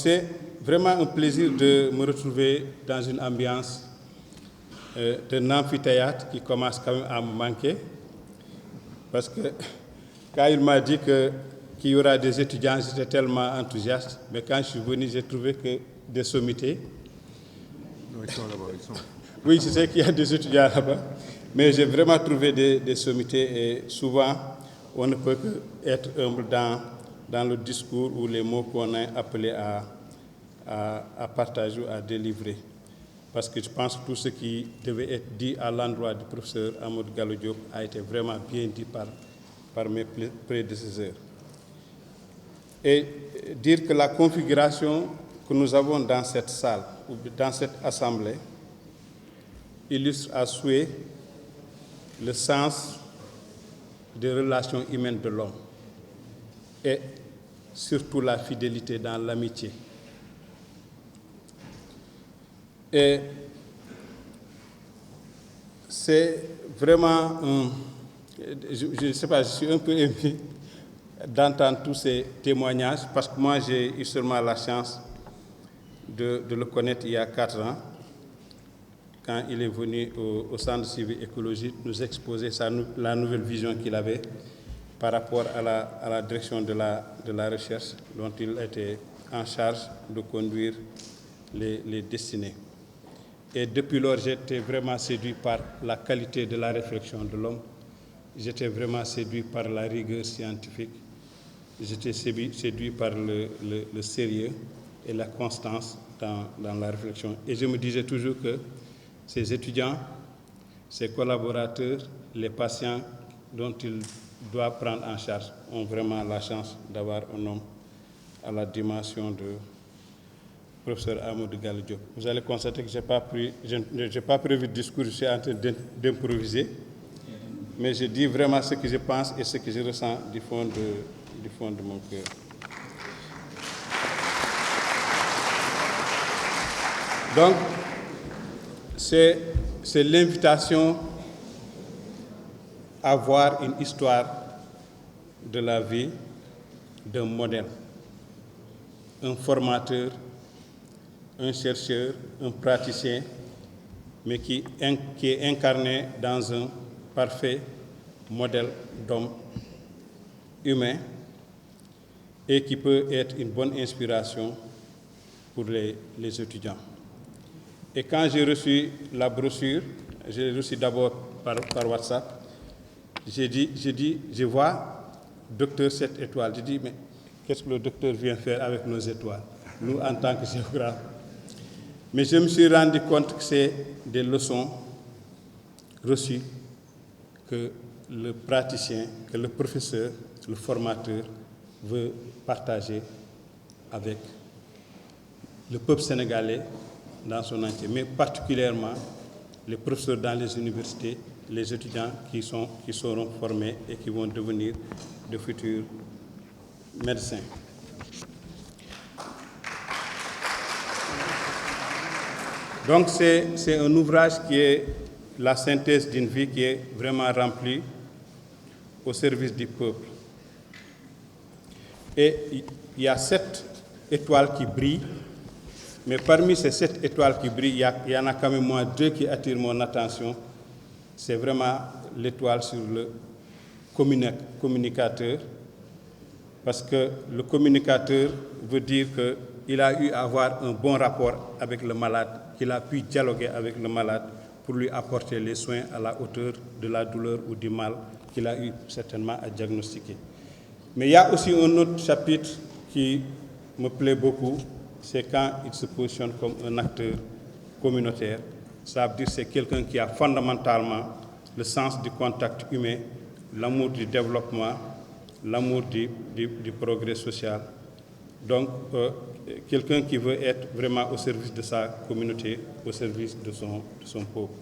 c'est vraiment un plaisir de me retrouver dans une ambiance d'un amphithéâtre qui commence quand même à me manquer. Parce que quand il m'a dit qu'il y aura des étudiants, j'étais tellement enthousiaste. Mais quand je suis venu, j'ai trouvé que des sommités. Non, ils sont là-bas, ils sont. Oui, je sais qu'il y a des étudiants là-bas. Mais j'ai vraiment trouvé des sommités. Et souvent, on ne peut qu'être humble dans le discours ou les mots qu'on est appelé à partager ou à délivrer. Parce que je pense que tout ce qui devait être dit à l'endroit du professeur Amadou Gallo Diop a été vraiment bien dit par mes prédécesseurs. Et dire que la configuration que nous avons dans cette salle, ou dans cette assemblée, illustre à souhait le sens des relations humaines de l'homme et surtout la fidélité dans l'amitié. Et c'est vraiment, je ne sais pas, je suis un peu ému d'entendre tous ces témoignages parce que moi j'ai eu seulement la chance de le connaître il y a 4 ans quand il est venu au Centre de suivi écologique nous exposer la nouvelle vision qu'il avait par rapport à la direction de la recherche dont il était en charge de conduire les destinées. Et depuis lors, j'étais vraiment séduit par la qualité de la réflexion de l'homme. J'étais vraiment séduit par la rigueur scientifique. J'étais séduit par le sérieux et la constance dans la réflexion. Et je me disais toujours que ces étudiants, ces collaborateurs, les patients dont il doit prendre en charge ont vraiment la chance d'avoir un homme à la dimension de professeur Amadou Gallo Diop. Vous allez constater que je n'ai pas prévu de discours, je suis en train d'improviser, mais je dis vraiment ce que je pense et ce que je ressens du fond de mon cœur. Donc, c'est l'invitation à voir une histoire de la vie d'un modèle, un formateur, un chercheur, un praticien, mais qui est incarné dans un parfait modèle d'homme humain et qui peut être une bonne inspiration pour les étudiants. Et quand j'ai reçu la brochure, je l'ai reçue d'abord par WhatsApp, je vois docteur 7 étoiles. Je dis, mais qu'est-ce que le docteur vient faire avec nos étoiles, nous en tant que géographes? Mais je me suis rendu compte que c'est des leçons reçues que le praticien, que le professeur, le formateur veut partager avec le peuple sénégalais dans son entier, mais particulièrement les professeurs dans les universités, les étudiants qui seront formés et qui vont devenir de futurs médecins. Donc c'est un ouvrage qui est la synthèse d'une vie qui est vraiment remplie au service du peuple. Et il y a 7 étoiles qui brillent, mais parmi ces 7 étoiles qui brillent, il y en a quand même moins 2 qui attirent mon attention. C'est vraiment l'étoile sur le communicateur, parce que le communicateur veut dire qu'il a eu à avoir un bon rapport avec le malade, qu'il a pu dialoguer avec le malade pour lui apporter les soins à la hauteur de la douleur ou du mal qu'il a eu certainement à diagnostiquer. Mais il y a aussi un autre chapitre qui me plaît beaucoup, c'est quand il se positionne comme un acteur communautaire. Ça veut dire que c'est quelqu'un qui a fondamentalement le sens du contact humain, l'amour du développement, l'amour du progrès social. Donc, quelqu'un qui veut être vraiment au service de sa communauté, au service de son peuple.